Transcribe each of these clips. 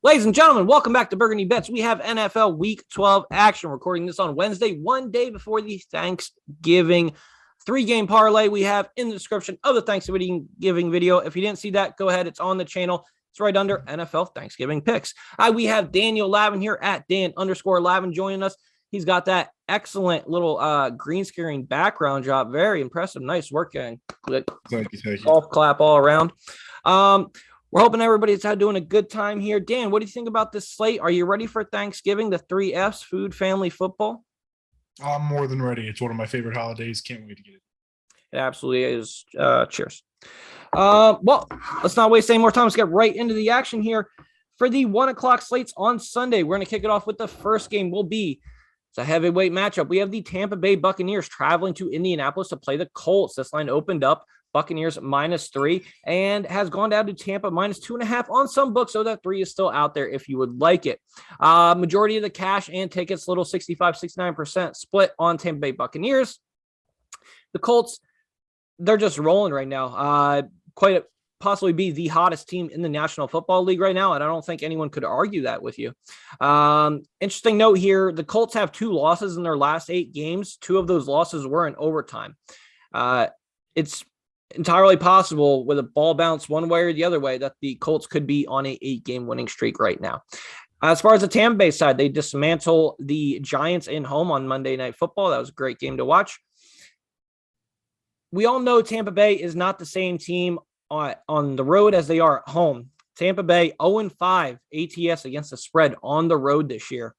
Ladies and gentlemen, welcome back to Burgandy Bets. We have NFL Week 12 action. Recording this on Wednesday, one day before the Thanksgiving 3-game parlay we have in the description of the Thanksgiving video. If you didn't see that, go ahead. It's on the channel. It's right under NFL Thanksgiving picks. We have Daniel Lavin here at Dan_Lavin joining us. He's got that excellent little green screen background job. Very impressive. Nice work, gang. Thank you. Golf clap all around. We're hoping everybody's doing a good time here. Dan, what do you think about this slate? Are you ready for Thanksgiving, the 3 Fs, food, family, football? I'm more than ready. It's one of my favorite holidays. Can't wait to get it. It absolutely is. Cheers. Well, let's not waste any more time. Let's get right into the action here. For the 1 o'clock slates on Sunday, we're going to kick it off with the first game it's a heavyweight matchup. We have the Tampa Bay Buccaneers traveling to Indianapolis to play the Colts. This line opened up Buccaneers -3 and has gone down to Tampa -2.5 on some books. So that 3 is still out there if you would like it. Majority of the cash and tickets, little 65-69% split on Tampa Bay Buccaneers. The Colts, they're just rolling right now. Possibly be the hottest team in the National Football League right now. And I don't think anyone could argue that with you. Interesting note here. The Colts have 2 losses in their last 8 games. 2 of those losses were in overtime. It's entirely possible with a ball bounce one way or the other way that the Colts could be on a 8-game winning streak right now. As far as the Tampa Bay side, they dismantle the Giants in home on Monday Night Football. That was a great game to watch. We all know Tampa Bay is not the same team on the road as they are at home. Tampa Bay 0-5 ATS against the spread on the road this year.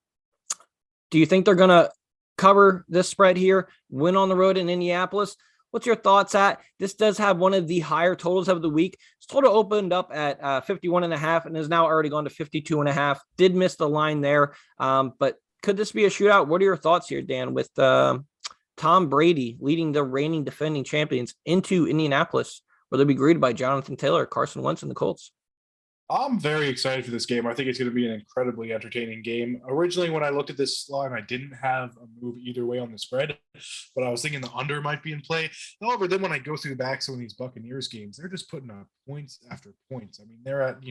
Do you think they're going to cover this spread here, win on the road in Indianapolis? What's your thoughts at? This does have one of the higher totals of the week. This total opened up at 51.5 and is now already gone to 52.5. Did miss the line there, but could this be a shootout? What are your thoughts here, Dan, with Tom Brady leading the reigning defending champions into Indianapolis, where they'll be greeted by Jonathan Taylor, Carson Wentz, and the Colts? I'm very excited for this game. I think it's going to be an incredibly entertaining game. Originally, when I looked at this line, I didn't have a move either way on the spread, but I was thinking the under might be in play. However, then when I go through back some of these Buccaneers games, they're just putting up points after points. I mean, they're at,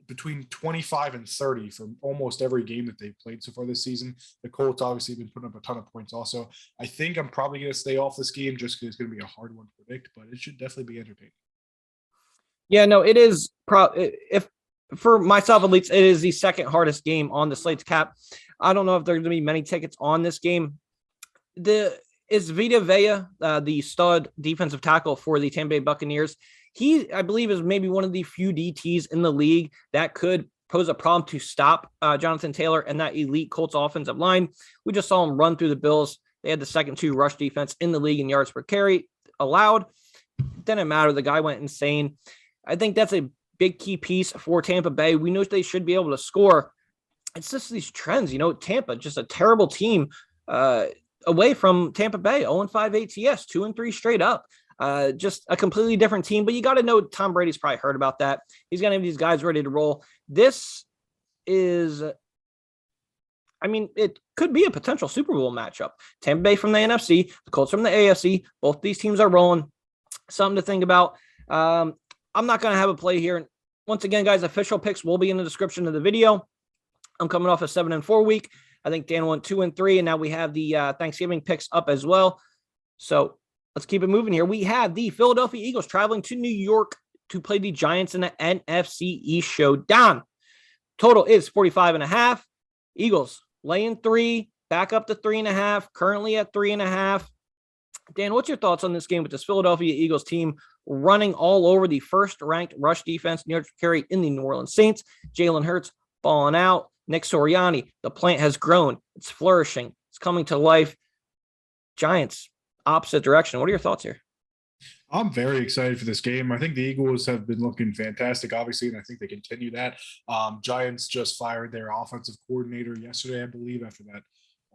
between 25 and 30 for almost every game that they've played so far this season. The Colts obviously have been putting up a ton of points also. I think I'm probably going to stay off this game just because it's going to be a hard one to predict, but it should definitely be entertaining. Yeah, no, it is. If for myself at least, it is the second hardest game on the slate to cap. I don't know if there's going to be many tickets on this game. Is Vita Vea, the stud defensive tackle for the Tampa Bay Buccaneers? He, I believe, is maybe one of the few DTs in the league that could pose a problem to stop Jonathan Taylor and that elite Colts offensive line. We just saw him run through the Bills. They had the second-2 rush defense in the league in yards per carry allowed. Didn't matter. The guy went insane. I think that's a big key piece for Tampa Bay. We know they should be able to score. It's just these trends, Tampa, just a terrible team away from Tampa Bay, 0-5 ATS, 2-3 straight up. Just a completely different team, but you got to know Tom Brady's probably heard about that. He's going to have these guys ready to roll. This is, it could be a potential Super Bowl matchup. Tampa Bay from the NFC, the Colts from the AFC. Both these teams are rolling. Something to think about. I'm not going to have a play here. Once again, guys, official picks will be in the description of the video. I'm coming off a 7-4 week. I think Dan went 2-3, and now we have the Thanksgiving picks up as well. So let's keep it moving here. We have the Philadelphia Eagles traveling to New York to play the Giants in the NFC East showdown. Total is 45.5. Eagles laying 3, back up to 3.5, currently at 3.5. Dan, what's your thoughts on this game with this Philadelphia Eagles team running all over the first-ranked rush defense yards per carry in the New Orleans Saints? Jalen Hurts balling out. Nick Sirianni, the plant has grown. It's flourishing. It's coming to life. Giants, opposite direction. What are your thoughts here? I'm very excited for this game. I think the Eagles have been looking fantastic, obviously, and I think they continue that. Giants just fired their offensive coordinator yesterday, I believe, after that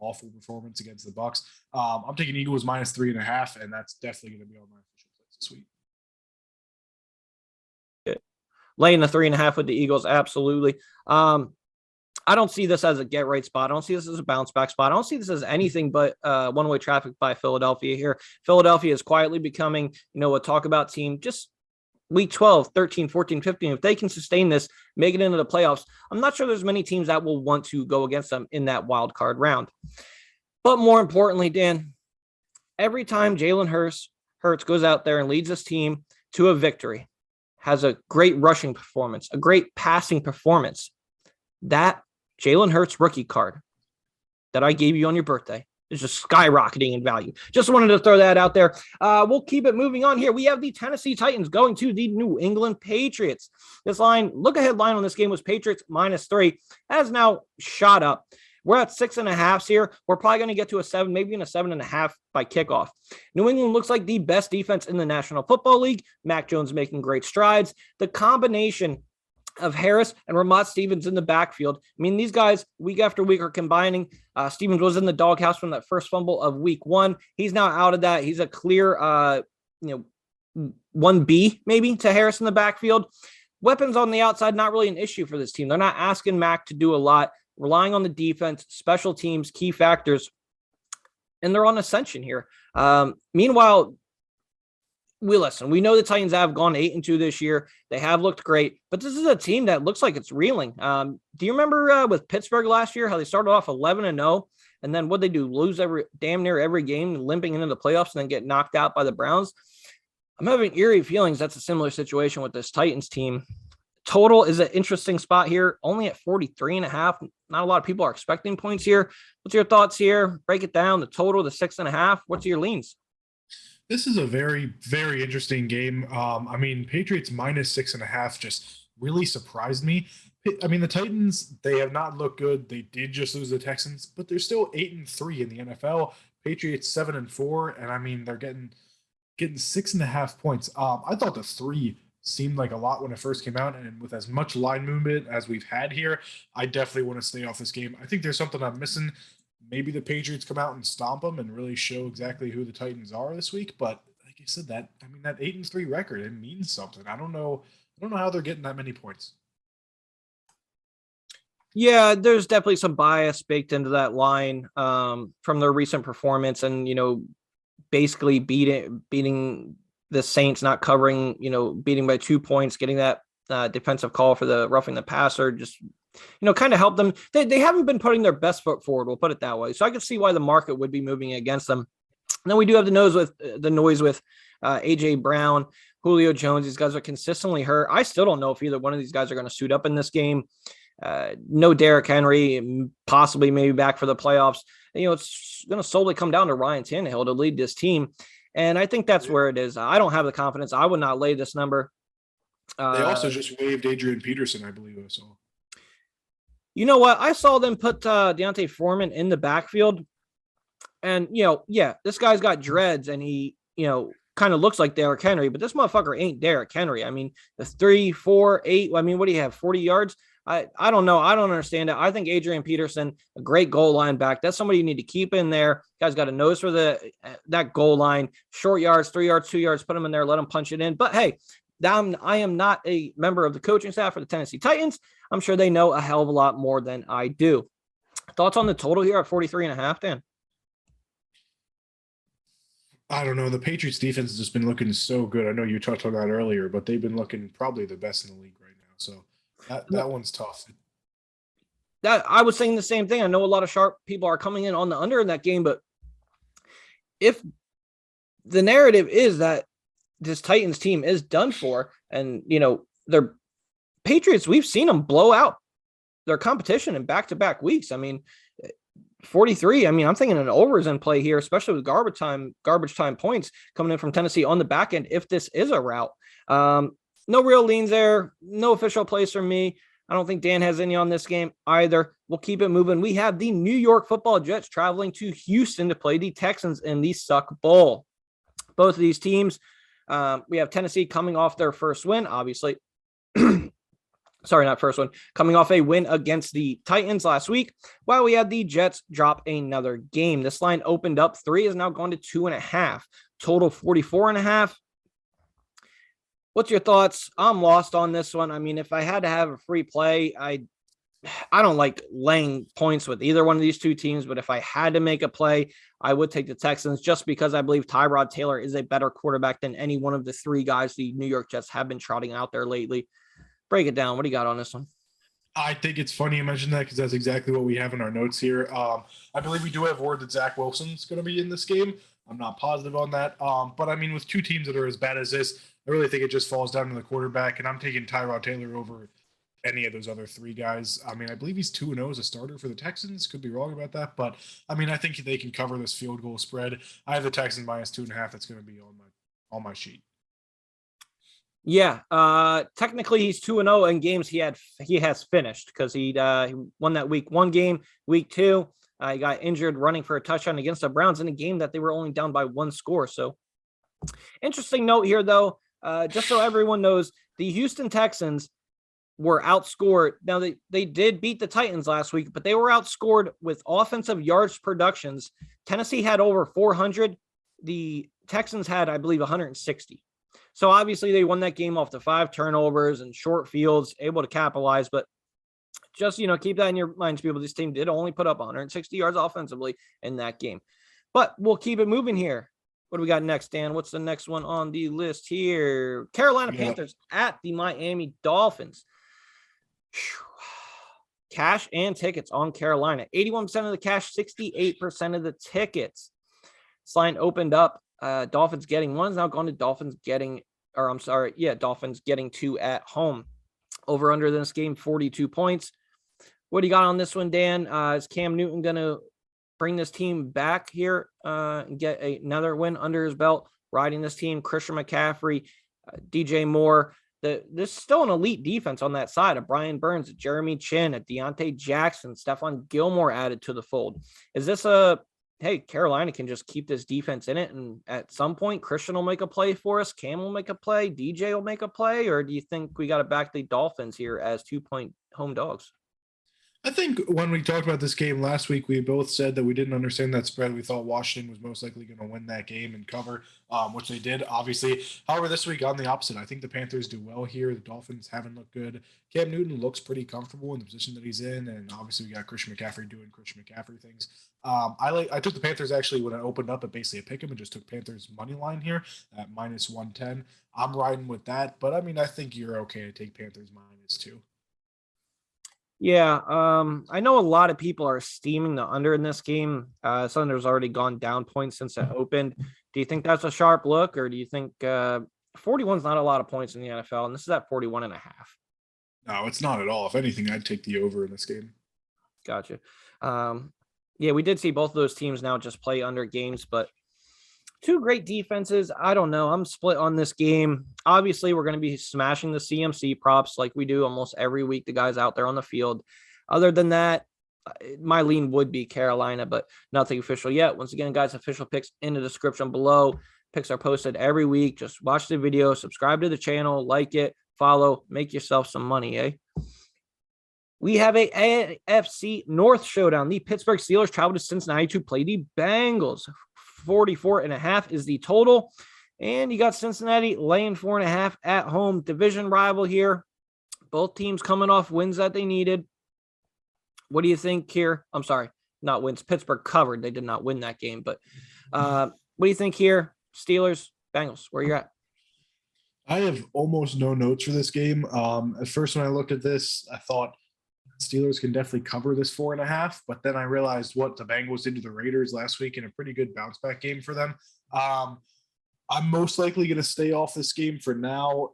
awful performance against the Bucs. I'm taking Eagles -3.5, and that's definitely going to be on my official place this week. Laying the 3.5 with the Eagles, absolutely. I don't see this as a get right spot. I don't see this as a bounce back spot. I don't see this as anything but one-way traffic by Philadelphia here. Philadelphia is quietly becoming, a talk about team. Just week 12, 13, 14, 15, if they can sustain this, make it into the playoffs, I'm not sure there's many teams that will want to go against them in that wild card round. But more importantly, Dan, every time Jalen Hurts goes out there and leads his team to a victory, has a great rushing performance, a great passing performance, that Jalen Hurts rookie card that I gave you on your birthday is just skyrocketing in value. Just wanted to throw that out there. We'll keep it moving on here. We have the Tennessee Titans going to the New England Patriots. This line, look ahead line on this game was Patriots -3, has now shot up. We're at 6.5 here. We're probably going to get to a 7, maybe even a 7.5 by kickoff. New England looks like the best defense in the National Football League. Mac Jones making great strides. The combination of Harris and Ramon Stevens in the backfield. I mean, these guys week after week are combining. Stevens was in the doghouse from that first fumble of week 1. He's now out of that. He's a clear, 1B maybe to Harris in the backfield. Weapons on the outside, not really an issue for this team. They're not asking Mac to do a lot, relying on the defense, special teams, key factors, and they're on ascension here. Meanwhile, we know the Titans have gone 8-2 this year. They have looked great, but this is a team that looks like it's reeling. Do you remember with Pittsburgh last year, how they started off 11-0, and then what they do, lose damn near every game, limping into the playoffs, and then get knocked out by the Browns? I'm having eerie feelings that's a similar situation with this Titans team. Total is an interesting spot here, only at 43.5. Not a lot of people are expecting points here. What's your thoughts here? Break it down, the total, the 6.5. What's your leans? This is a very, very interesting game. Patriots -6.5 just really surprised me. I mean, the Titans, they have not looked good. They did just lose the Texans, but they're still 8-3 in the NFL. Patriots 7-4, and I mean, they're getting 6.5 points. I thought the 3 seemed like a lot when it first came out, and with as much line movement as we've had here, I definitely want to stay off this game. I think there's something I'm missing. Maybe the Patriots come out and stomp them and really show exactly who the Titans are this week. But like I said, that 8-3 record, it means something. I don't know how they're getting that many points. Yeah, there's definitely some bias baked into that line from their recent performance, and basically beating the Saints, not covering, beating by 2 points, getting that defensive call for the roughing the passer, just kind of help them. They haven't been putting their best foot forward. We'll put it that way. So I can see why the market would be moving against them. And then we do have the noise with AJ Brown, Julio Jones. These guys are consistently hurt. I still don't know if either one of these guys are going to suit up in this game. No Derrick Henry, possibly maybe back for the playoffs. It's going to solely come down to Ryan Tannehill to lead this team. And I think that's where it is. I don't have the confidence. I would not lay this number. They also just waived Adrian Peterson, I believe. So. You know what? I saw them put Deontay Foreman in the backfield. And, this guy's got dreads and he, kind of looks like Derrick Henry, but this motherfucker ain't Derrick Henry. I mean, the 3, 4, 8, what do you have, 40 yards? I don't know. I don't understand it. I think Adrian Peterson, a great goal line back. That's somebody you need to keep in there. Guy's got a nose for that goal line, short yards, 3 yards, 2 yards, put him in there, let him punch it in. But hey, I am not a member of the coaching staff for the Tennessee Titans. I'm sure they know a hell of a lot more than I do. Thoughts on the total here at 43.5, Dan? I don't know. The Patriots defense has just been looking so good. I know you touched on that earlier, but they've been looking probably the best in the league right now. So that one's tough. That I was saying the same thing. I know a lot of sharp people are coming in on the under in that game, but if the narrative is that this Titans team is done for, and their Patriots, we've seen them blow out their competition in back-to-back weeks. I mean, 43. I mean, I'm thinking an over is in play here, especially with garbage time points coming in from Tennessee on the back end. If this is a route, no real leans there, no official plays from me. I don't think Dan has any on this game either. We'll keep it moving. We have the New York Football Jets traveling to Houston to play the Texans in the Suck Bowl. Both of these teams, we have Tennessee coming off their first win, obviously. Sorry, not first one. Coming off a win against the Titans last week, while we had the Jets drop another game. This line opened up 3, is now gone to 2.5. Total 44.5. What's your thoughts? I'm lost on this one. I mean, if I had to have a free play, I'd I don't like laying points with either one of these two teams, but if I had to make a play, I would take the Texans just because I believe Tyrod Taylor is a better quarterback than any one of the three guys the New York Jets have been trotting out there lately. Break it down. What do you got on this one? I think it's funny you mentioned that because that's exactly what we have in our notes here. I believe we do have word that Zach Wilson's going to be in this game. I'm not positive on that. But I mean, with two teams that are as bad as this, I really think it just falls down to the quarterback, and I'm taking Tyrod Taylor over any of those other three guys. I mean, I believe he's 2-0 as a starter for the Texans. Could be wrong about that, but I mean, I think they can cover this field goal spread. I have the Texans minus 2.5. That's going to be on my sheet. Yeah, technically he's 2-0 in games he has finished because he won that week 1 game, week 2. He got injured running for a touchdown against the Browns in a game that they were only down by 1 score. So interesting note here, though, just so everyone knows, the Houston Texans were outscored. Now they did beat the Titans last week, but they were outscored with offensive yards productions. Tennessee had over 400. The Texans had, I believe, 160. So obviously they won that game off the 5 turnovers and short fields, able to capitalize. But just, keep that in your minds, people. This team did only put up 160 yards offensively in that game. But we'll keep it moving here. What do we got next, Dan? What's the next one on the list here? Carolina Panthers at the Miami Dolphins. Cash and tickets on Carolina. 81% of the cash, 68% of the tickets. This line opened up. Dolphins getting 1 is now going to Dolphins getting 2 at home. Over under this game, 42 points. What do you got on this one, Dan? Is Cam Newton going to bring this team back here and get another win under his belt? Riding this team, Christian McCaffrey, DJ Moore. There's still an elite defense on that side of Brian Burns, Jeremy Chin, Deontay Jackson, Stephon Gilmore added to the fold. Is this hey, Carolina can just keep this defense in it, and at some point, Christian will make a play for us, Cam will make a play, DJ will make a play, or do you think we got to back the Dolphins here as 2-point home dogs? I think when we talked about this game last week, we both said that we didn't understand that spread. We thought Washington was most likely going to win that game and cover, which they did, obviously. However, this week on the opposite, I think the Panthers do well here. The Dolphins haven't looked good. Cam Newton looks pretty comfortable in the position that he's in, and obviously we got Christian McCaffrey doing Christian McCaffrey things. I took the Panthers actually when I opened up at basically a pick 'em and just took Panthers money line here at minus 110. I'm riding with that, but I mean, I think you're okay to take Panthers minus 2. Yeah, I know a lot of people are steaming the under in this game. Sunders already gone down points since it opened. Do you think that's a sharp look, or do you think 41 is not a lot of points in the NFL, and this is at 41.5? No, it's not at all. If anything, I'd take the over in this game. Gotcha. Yeah, we did see both of those teams now just play under games, but 2 great defenses. I don't know. I'm split on this game. Obviously, we're going to be smashing the CMC props like we do almost every week, the guys out there on the field. Other than that, my lean would be Carolina, but nothing official yet. Once again, guys, official picks in the description below. Picks are posted every week. Just watch the video, subscribe to the channel, like it, follow, make yourself some money, eh? We have a AFC North showdown. The Pittsburgh Steelers travel to Cincinnati to play the Bengals. 44.5 is the total. And you got Cincinnati laying 4.5 at home. Division rival here. Both teams coming off wins that they needed. What do you think here? I'm sorry, not wins. Pittsburgh covered. They did not win that game. But what do you think here? Steelers, Bengals, where you're at? I have almost no notes for this game. At first, when I looked at this, I thought Steelers can definitely cover this 4.5, but then I realized what the Bengals did to the Raiders last week in a pretty good bounce back game for them. I'm most likely going to stay off this game for now.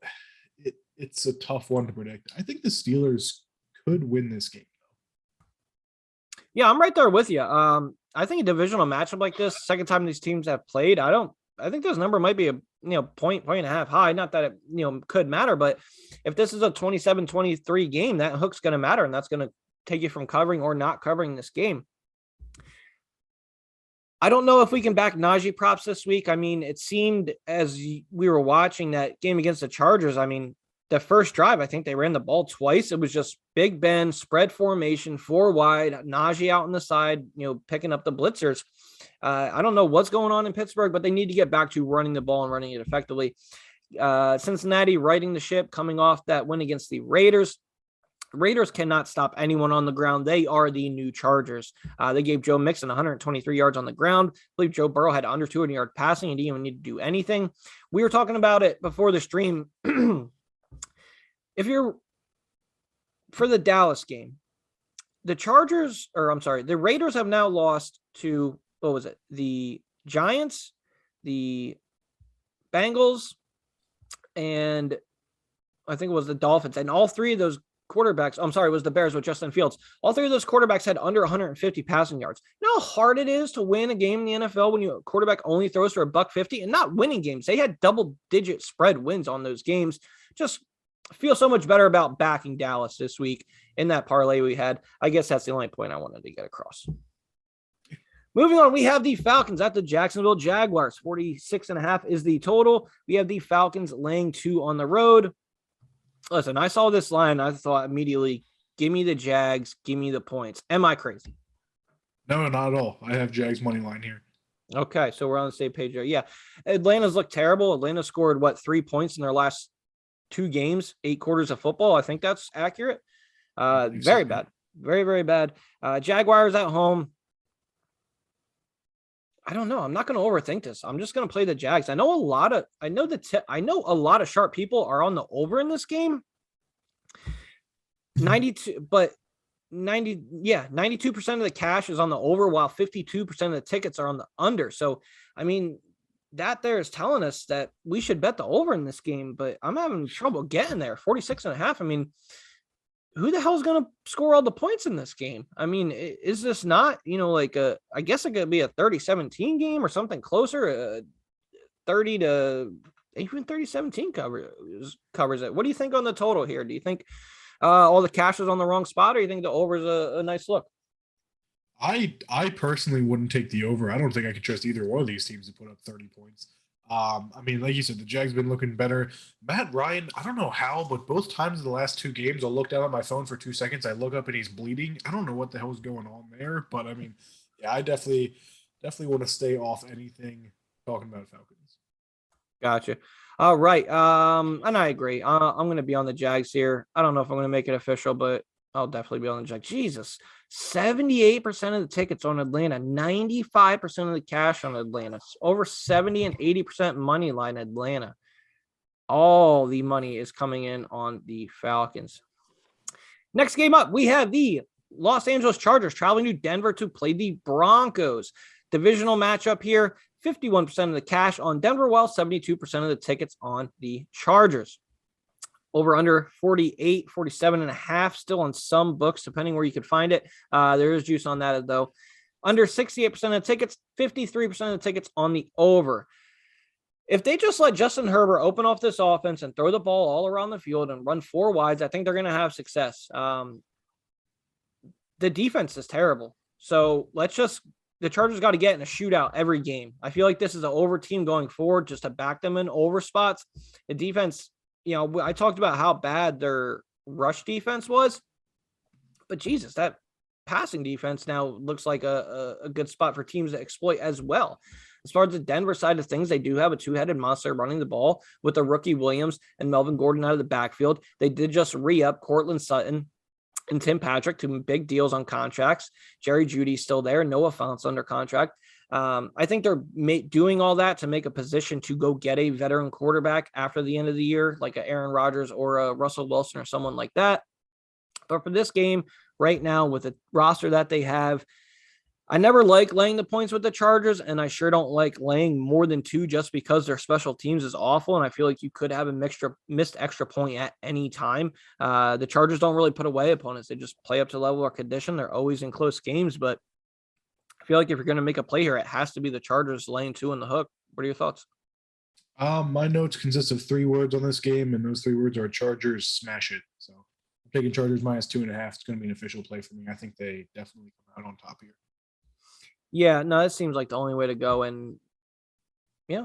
It's a tough one to predict. I think the Steelers could win this game, though. Yeah, I'm right there with you. I think a divisional matchup like this, second time these teams have played, I think this number might be a point and a half high. Not that it could matter, but if this is a 27-23 game, that hook's going to matter, and that's going to take you from covering or not covering this game. I don't know if we can back Najee props this week. I mean, it seemed as we were watching that game against the Chargers, I mean, the first drive, I think they ran the ball twice. It was just Big Ben, spread formation, 4 wide, Najee out on the side, picking up the blitzers. I don't know what's going on in Pittsburgh, but they need to get back to running the ball and running it effectively. Cincinnati riding the ship, coming off that win against the Raiders. Raiders cannot stop anyone on the ground. They are the new Chargers. They gave Joe Mixon 123 yards on the ground. I believe Joe Burrow had under 200 yard passing and didn't even need to do anything. We were talking about it before the stream. If you're for the Dallas game, the Raiders have now lost to, what was it? The Giants, the Bengals, and I think it was the Dolphins. And all three of those quarterbacks, it was the Bears with Justin Fields. All three of those quarterbacks had under 150 passing yards. You know how hard it is to win a game in the NFL when your quarterback only throws for $150 and not winning games. They had double-digit spread wins on those games. Just feel so much better about backing Dallas this week in that parlay we had. I guess that's the only point I wanted to get across. Moving on, we have the Falcons at the Jacksonville Jaguars. 46.5 is the total. We have the Falcons laying 2 on the road. Listen, I saw this line. I thought immediately, give me the Jags, give me the points. Am I crazy? No, not at all. I have Jags money line here. Okay, so we're on the same page there. Yeah, Atlanta's looked terrible. Atlanta scored, 3 points in their last 2 games, 8 quarters of football. I think that's accurate. Very bad. Very, very bad. Jaguars at home. I don't know. I'm not going to overthink this. I'm just going to play the Jags. I know a lot of sharp people are on the over in this game. 92% of the cash is on the over, while 52% of the tickets are on the under. So, I mean, that there is telling us that we should bet the over in this game, but I'm having trouble getting there. 46.5. I mean, who the hell is going to score all the points in this game? I mean, is this not, I guess it could be a 30-17 game or something closer, 30 to even 30-17 covers it. What do you think on the total here? Do you think all the cash is on the wrong spot, or do you think the over is a nice look? I personally wouldn't take the over. I don't think I could trust either one of these teams to put up 30 points. I mean, like you said, the Jags been looking better. Matt Ryan, I don't know how, but both times in the last 2 games, I'll look down at my phone for 2 seconds. I look up and he's bleeding. I don't know what the hell is going on there, but I mean, yeah, I definitely want to stay off anything talking about Falcons. Gotcha. All right. And I agree. I'm going to be on the Jags here. I don't know if I'm going to make it official, but I'll definitely be on the Jags. Jesus. 78% of the tickets on Atlanta, 95% of the cash on Atlanta, over 70 and 80% money line Atlanta. All the money is coming in on the Falcons. Next game up, we have the Los Angeles Chargers traveling to Denver to play the Broncos. Divisional matchup here, 51% of the cash on Denver, while 72% of the tickets on the Chargers. Over under 47.5, still on some books, depending where you could find it. There is juice on that, though. Under 68% of the tickets, 53% of the tickets on the over. If they just let Justin Herbert open off this offense and throw the ball all around the field and run 4 wides, I think they're going to have success. The defense is terrible. So the Chargers got to get in a shootout every game. I feel like this is an over team going forward, just to back them in over spots. The defense, I talked about how bad their rush defense was, but Jesus, that passing defense now looks like a good spot for teams to exploit as well. As far as the Denver side of things, they do have a 2-headed monster running the ball with the rookie Williams and Melvin Gordon out of the backfield. They did just re-up Cortland Sutton and Tim Patrick to big deals on contracts. Jerry Jeudy's still there. Noah Fant's under contract. I think they're doing all that to make a position to go get a veteran quarterback after the end of the year, like a Aaron Rodgers or a Russell Wilson or someone like that. But for this game right now, with the roster that they have, I never like laying the points with the Chargers, and I sure don't like laying more than 2 just because their special teams is awful, and I feel like you could have a missed extra point at any time. The Chargers don't really put away opponents. They just play up to level or condition. They're always in close games, but I feel like if you're going to make a play here, it has to be the Chargers laying 2 in the hook. What are your thoughts? My notes consist of 3 words on this game, and those 3 words are Chargers smash it. So I'm taking Chargers minus 2.5. It's going to be an official play for me. I think they definitely come out on top here. Yeah, no, it seems like the only way to go. And yeah,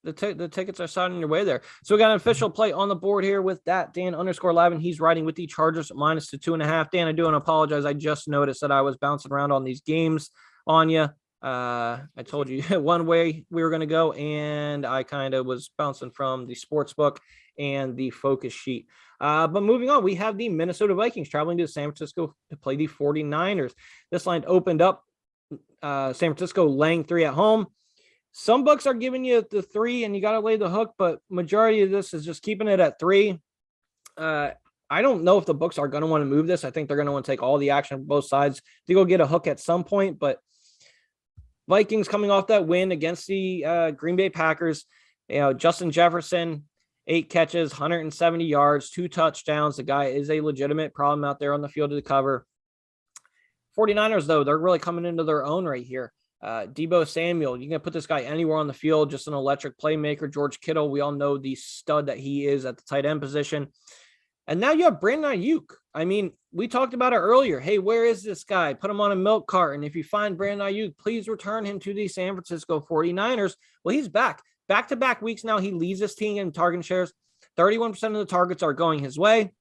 the tickets are signing your way there. So we got an official play on the board here with that Dan_Live, and he's riding with the Chargers minus the 2.5. Dan, I do want to apologize. I just noticed that I was bouncing around on these games on you. I told you one way we were going to go, and I kind of was bouncing from the sports book and the focus sheet. But moving on, we have the Minnesota Vikings traveling to San Francisco to play the 49ers. This line opened up San Francisco laying 3 at home. Some books are giving you the 3 and you got to lay the hook, but majority of this is just keeping it at 3. I don't know if the books are going to want to move this. I think they're going to want to take all the action from both sides to go get a hook at some point, but Vikings coming off that win against the Green Bay Packers, Justin Jefferson, 8 catches, 170 yards, 2 touchdowns. The guy is a legitimate problem out there on the field to cover. 49ers, though, they're really coming into their own right here. Deebo Samuel, you can put this guy anywhere on the field, just an electric playmaker. George Kittle, we all know the stud that he is at the tight end position. And now you have Brandon Ayuk. I mean, we talked about it earlier. Hey, where is this guy? Put him on a milk cart. And if you find Brandon Ayuk, please return him to the San Francisco 49ers. Well, he's back. Back-to-back weeks now, he leads this team in target shares. 31% of the targets are going his way.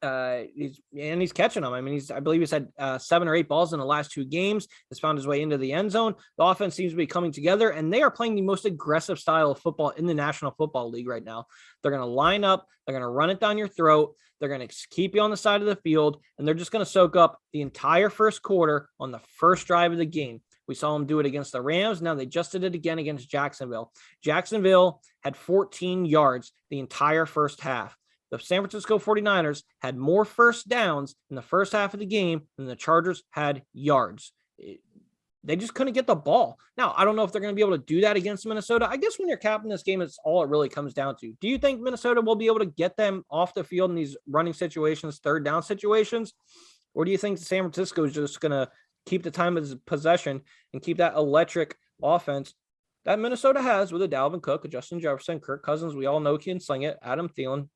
He's catching them. I mean, I believe he's had 7 or 8 balls in the last 2 games. Has found his way into the end zone. The offense seems to be coming together, and they are playing the most aggressive style of football in the National Football League right now. They're going to line up. They're going to run it down your throat. They're going to keep you on the side of the field, and they're just going to soak up the entire first quarter on the first drive of the game. We saw them do it against the Rams. Now they just did it again against Jacksonville. Jacksonville had 14 yards the entire first half. The San Francisco 49ers had more first downs in the first half of the game than the Chargers had yards. They just couldn't get the ball. Now, I don't know if they're going to be able to do that against Minnesota. I guess when you're capping this game, it's all it really comes down to. Do you think Minnesota will be able to get them off the field in these running situations, third down situations? Or do you think San Francisco is just going to keep the time of possession and keep that electric offense that Minnesota has with a Dalvin Cook, a Justin Jefferson, Kirk Cousins? We all know can sling it. Adam Thielen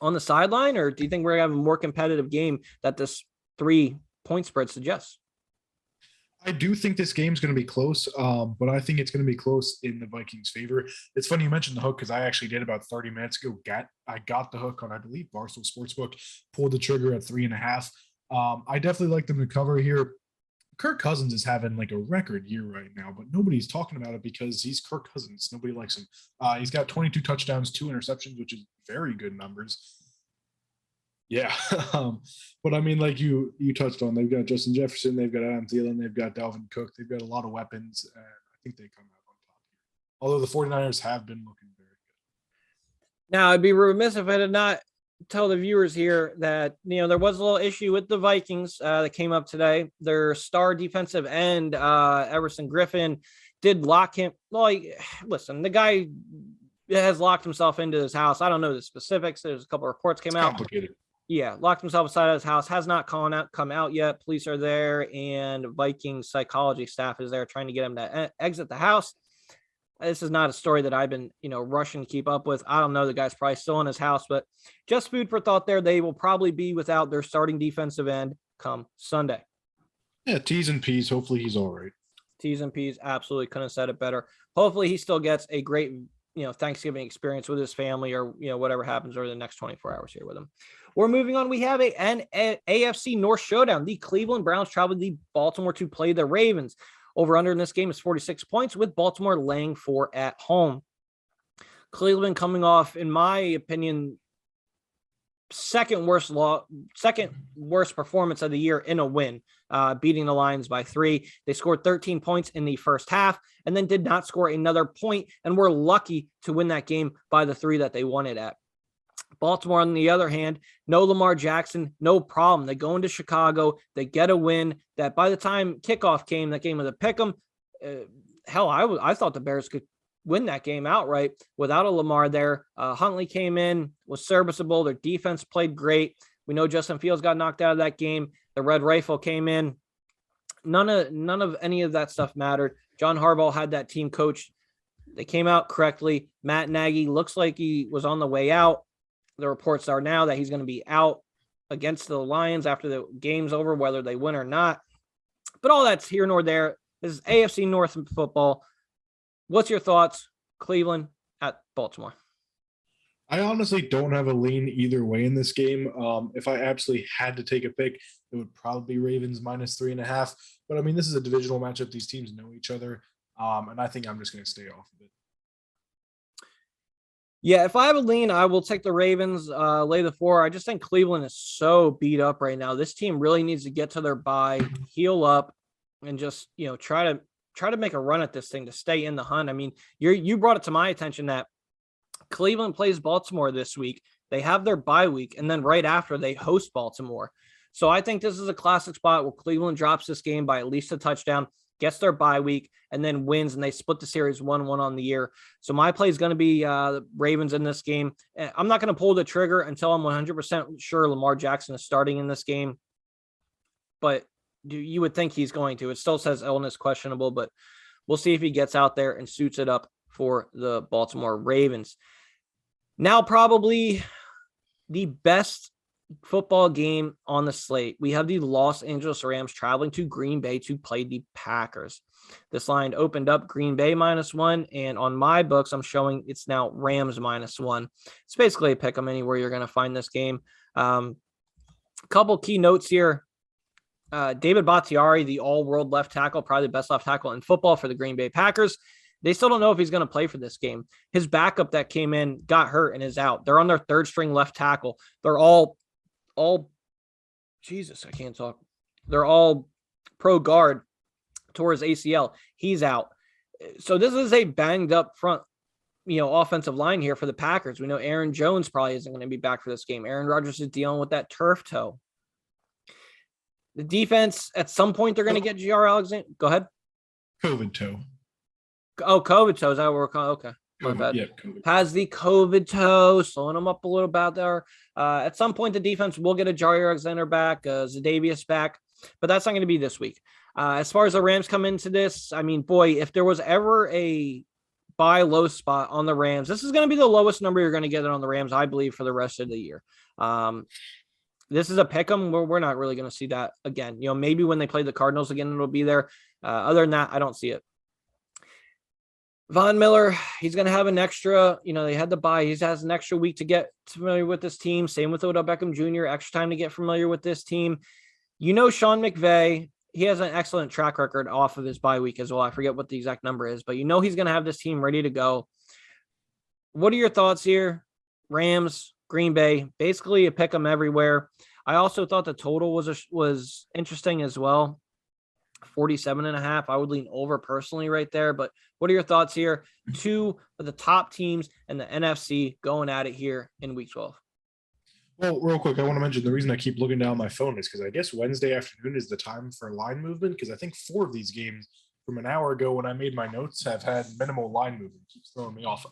on the sideline, or do you think we're going to have a more competitive game that this 3-point spread suggests? I do think this game's going to be close, but I think it's going to be close in the Vikings' favor. It's funny you mentioned the hook because I actually did about 30 minutes ago. I got the hook on, I believe, Barstool Sportsbook, pulled the trigger at 3.5. I definitely like them to cover here. Kirk Cousins is having like a record year right now, but nobody's talking about it because he's Kirk Cousins. Nobody likes him. He's got 22 touchdowns, 2 interceptions, which is very good numbers. Yeah. But I mean, like you touched on, they've got Justin Jefferson, they've got Adam Thielen, they've got Dalvin Cook, they've got a lot of weapons, and I think they come out on top here. Although the 49ers have been looking very good. Now, I'd be remiss if I did not tell the viewers here that, there was a little issue with the Vikings that came up today. Their star defensive end, Everson Griffin, did lock him. Listen, the guy has locked himself into his house. I don't know the specifics. There's a couple of reports came out. Complicated. Yeah, locked himself inside of his house, has not come out yet. Police are there, and Vikings psychology staff is there trying to get him to exit the house. This is not a story that I've been, rushing to keep up with. I don't know. The guy's probably still in his house, but just food for thought there. They will probably be without their starting defensive end come Sunday. Yeah, T's and P's. Hopefully he's all right. T's and P's. Absolutely couldn't have said it better. Hopefully he still gets a great, Thanksgiving experience with his family or, whatever happens over the next 24 hours here with him. We're moving on. We have an AFC North showdown. The Cleveland Browns travel to Baltimore to play the Ravens. Over under in this game is 46 points with Baltimore laying 4 at home. Cleveland coming off, in my opinion, second worst performance of the year in a win, beating the Lions by 3. They scored 13 points in the first half and then did not score another point and were lucky to win that game by the 3 that they won it at. Baltimore, on the other hand, no Lamar Jackson, no problem. They go into Chicago, they get a win that by the time kickoff came, that game was a pick'em. I thought the Bears could win that game outright without a Lamar there. Huntley came in, was serviceable. Their defense played great. We know Justin Fields got knocked out of that game. The Red Rifle came in. None of any of that stuff mattered. John Harbaugh had that team coached. They came out correctly. Matt Nagy looks like he was on the way out. The reports are now that he's going to be out against the Lions after the game's over, whether they win or not. But all that's here nor there. This is AFC North football. What's your thoughts, Cleveland at Baltimore? I honestly don't have a lean either way in this game. If I absolutely had to take a pick, it would probably be Ravens minus 3.5. But I mean, this is a divisional matchup. These teams know each other. And I think I'm just going to stay off of it. Yeah, if I have a lean, I will take the Ravens, lay the 4. I just think Cleveland is so beat up right now. This team really needs to get to their bye, heal up, and just try to make a run at this thing to stay in the hunt. I mean, you brought it to my attention that Cleveland plays Baltimore this week. They have their bye week, and then right after they host Baltimore. So I think this is a classic spot where Cleveland drops this game by at least a touchdown, gets their bye week, and then wins, and they split the series 1-1 on the year. So my play is going to be the Ravens in this game. I'm not going to pull the trigger until I'm 100% sure Lamar Jackson is starting in this game, but you would think he's going to. It still says illness questionable, but we'll see if he gets out there and suits it up for the Baltimore Ravens. Now, probably the best football game on the slate. We have the Los Angeles Rams traveling to Green Bay to play the Packers. This line opened up Green Bay -1, and on my books, I'm showing it's now Rams -1. It's basically a pick 'em anywhere you're going to find this game. Couple key notes here. David Bakhtiari, the all-world left tackle, probably the best left tackle in football for the Green Bay Packers. They still don't know if he's going to play for this game. His backup that came in got hurt and is out. They're on their third string left tackle. They're all Jesus, I can't talk. They're all pro guard towards ACL. He's out. So this is a banged up front, offensive line here for the Packers. We know Aaron Jones probably isn't going to be back for this game. Aaron Rodgers is dealing with that turf toe. The defense, at some point, they're going to get J.R. Alexander. Go ahead. COVID toe. Oh, COVID toe. Is that what we're calling? Okay. My bad. Yeah, COVID. Has the COVID toe, slowing them up a little bit there. At some point, the defense will get a J.R. Alexander back, Zadavius back, but that's not going to be this week. As far as the Rams come into this, I mean, boy, if there was ever a buy low spot on the Rams, this is going to be the lowest number you're going to get on the Rams, I believe, for the rest of the year. This is a pick 'em where we're not really going to see that again. Maybe when they play the Cardinals again, it'll be there. Other than that, I don't see it. Von Miller, he's going to have an extra, they had the bye. He has an extra week to get familiar with this team. Same with Odell Beckham Jr., extra time to get familiar with this team. Sean McVay, he has an excellent track record off of his bye week as well. I forget what the exact number is, but he's going to have this team ready to go. What are your thoughts here? Rams, Green Bay, basically a pick 'em everywhere. I also thought the total was interesting as well. 47.5. I would lean over personally right there. But what are your thoughts here? Two of the top teams in the NFC going at it here in Week 12. Well, real quick, I want to mention the reason I keep looking down my phone is because I guess Wednesday afternoon is the time for line movement, because I think 4 of these games from an hour ago when I made my notes have had minimal line movement. It keeps throwing me off.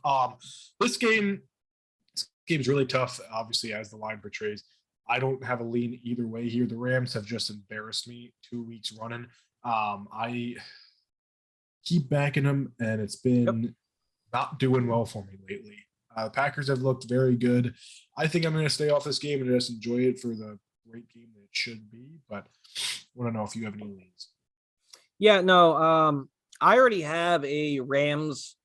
This game's really tough, obviously, as the line portrays. I don't have a lean either way here. The Rams have just embarrassed me 2 weeks running. I keep backing them, and it's been not doing well for me lately. The Packers have looked very good. I think I'm going to stay off this game and just enjoy it for the great game that it should be, but I want to know if you have any leans. Yeah, no, I already have a Rams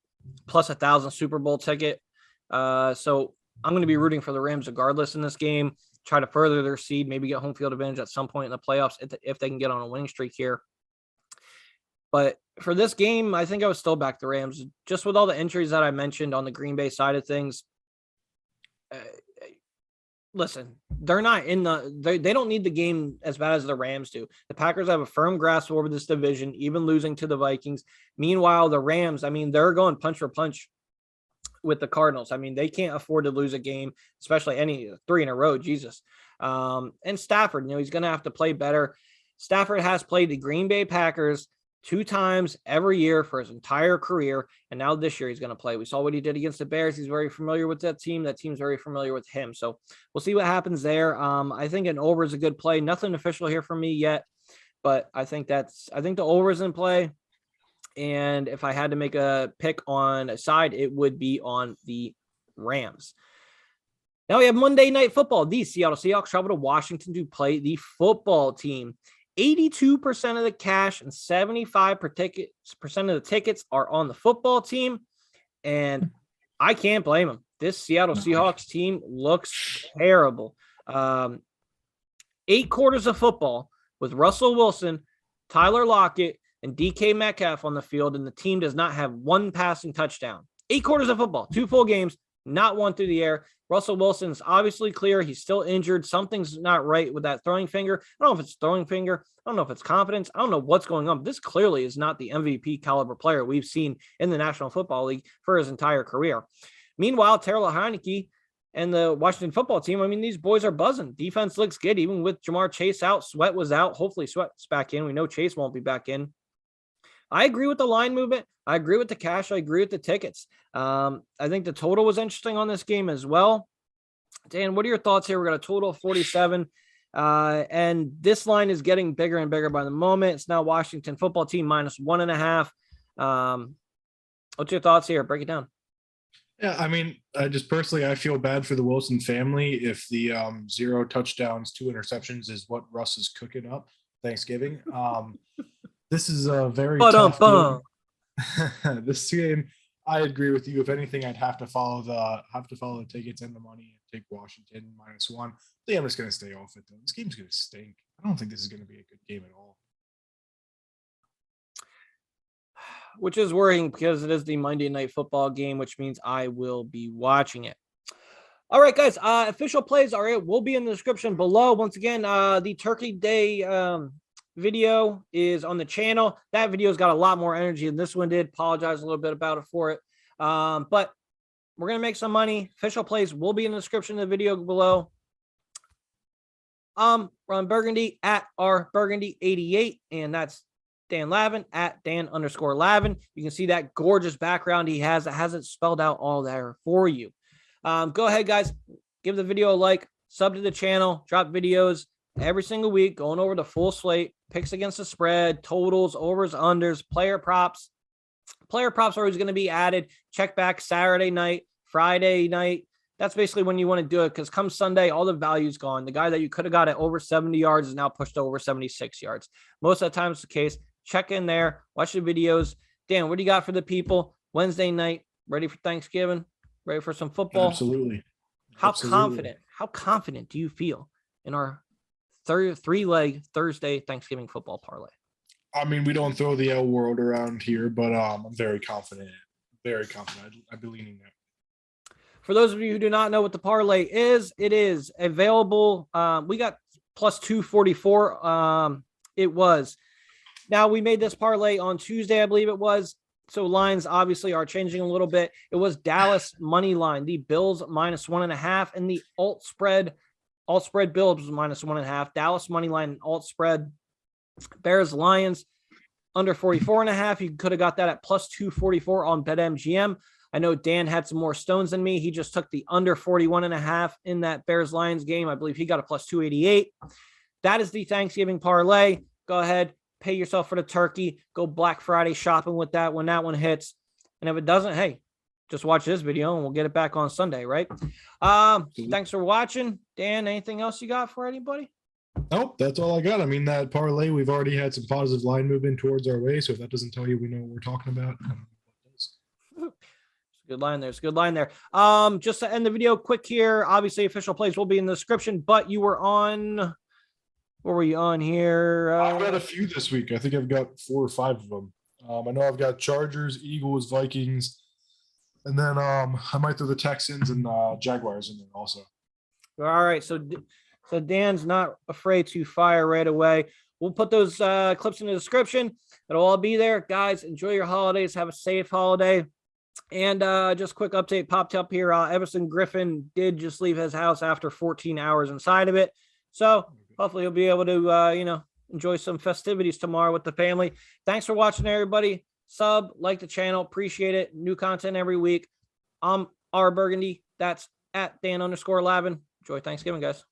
plus 1,000 Super Bowl ticket. So I'm going to be rooting for the Rams regardless in this game, try to further their seed, maybe get home field advantage at some point in the playoffs if they can get on a winning streak here. But for this game, I think I would still back the Rams just with all the injuries that I mentioned on the Green Bay side of things. Listen, they're not they don't need the game as bad as the Rams do. The Packers have a firm grasp over this division, even losing to the Vikings. Meanwhile, the Rams, I mean, they're going punch for punch with the Cardinals. I mean, they can't afford to lose a game, especially any 3 in a row. Jesus. And Stafford, he's going to have to play better. Stafford has played the Green Bay Packers 2 times every year for his entire career, and now this year he's going to play. We saw what he did against the Bears. He's very familiar with that team. That team's very familiar with him. So we'll see what happens there. I think an over is a good play. Nothing official here for me yet, but I think the over is in play. And if I had to make a pick on a side, it would be on the Rams. Now we have Monday Night Football. The Seattle Seahawks travel to Washington to play the football team. 82% of the cash and 75% of the tickets are on the football team. And I can't blame them. This Seattle Seahawks team looks terrible. 8 quarters of football with Russell Wilson, Tyler Lockett, and DK Metcalf on the field, and the team does not have 1 passing touchdown. 8 quarters of football, 2 full games, not one through the air. Russell Wilson's obviously clear. He's still injured. Something's not right with that throwing finger. I don't know if it's throwing finger. I don't know if it's confidence. I don't know what's going on. This clearly is not the MVP caliber player we've seen in the National Football League for his entire career. Meanwhile, Taylor Heineke and the Washington football team, I mean, these boys are buzzing. Defense looks good, even with Jamar Chase out. Sweat was out. Hopefully Sweat's back in. We know Chase won't be back in. I agree with the line movement. I agree with the cash. I agree with the tickets. I think the total was interesting on this game as well. Dan, what are your thoughts here? We're going to total of 47. And this line is getting bigger and bigger by the moment. It's now Washington football team -1.5. What's your thoughts here? Break it down. Yeah, I mean, just personally, I feel bad for the Wilson family if the 0 touchdowns, 2 interceptions is what Russ is cooking up Thanksgiving. This is a very tough game. This game, I agree with you. If anything, I'd have to follow the tickets and the money and take Washington -1. I think I'm just going to stay off it though. This game's going to stink. I don't think this is going to be a good game at all. Which is worrying because it is the Monday Night Football game, which means I will be watching it. All right, guys. Official plays will be in the description below. Once again, the Turkey Day video is on the channel. That video's got a lot more energy than this one did. Apologize a little bit about it for it. But we're going to make some money. Official plays will be in the description of the video below. We're on Burgandy at rburgandy88, and that's Dan Lavin at Dan_Lavin. You can see that gorgeous background he has that has it spelled out all there for you. Go ahead, guys. Give the video a like, sub to the channel, drop videos every single week, going over the full slate, picks against the spread, totals, overs, unders, player props. Player props are always going to be added. Check back Saturday night, Friday night. That's basically when you want to do it because come Sunday, all the value's gone. The guy that you could have got at over 70 yards is now pushed to over 76 yards. Most of the time it's the case. Check in there, watch the videos. Dan, what do you got for the people? Wednesday night, ready for Thanksgiving? Ready for some football? Absolutely. How confident do you feel in our three-leg Thursday Thanksgiving football parlay? I mean, we don't throw the L word around here, but I'm very confident. Very confident. I'd be leaning there. For those of you who do not know what the parlay is, it is available. We got plus 244. It was. Now, we made this parlay on Tuesday, I believe it was. So lines obviously are changing a little bit. It was Dallas Moneyline, the Bills -1.5, and the alt spread Bills was -1.5. Dallas Moneyline alt spread Bears Lions under 44.5. You could have got that at plus 244 on BetMGM. I know Dan had some more stones than me. He just took the under 41.5 in that Bears Lions game. I believe he got a plus 288. That is the Thanksgiving parlay. Go ahead, pay yourself for the turkey. Go Black Friday shopping with that when that one hits. And if it doesn't, hey, just watch this video and we'll get it back on Sunday, right? Thanks for watching. Dan, anything else you got for anybody? Nope, that's all I got. I mean, that parlay, we've already had some positive line movement towards our way. So if that doesn't tell you we know what we're talking about, I don't know what does. Good line there. It's a good line there. Just to end the video quick here, obviously official plays will be in the description, but you were on, what were you on here? I've got a few this week. I think I've got 4 or 5 of them. I know I've got Chargers, Eagles, Vikings, and then I might throw the Texans and Jaguars in there also. All right. So Dan's not afraid to fire right away. We'll put those clips in the description. It'll all be there. Guys, enjoy your holidays. Have a safe holiday. And just quick update popped up here. Everson Griffin did just leave his house after 14 hours inside of it. So hopefully he'll be able to, enjoy some festivities tomorrow with the family. Thanks for watching, everybody. Sub, like the channel. Appreciate it. New content every week. I'm R Burgandy. That's at Dan_Lavin. Enjoy Thanksgiving, guys.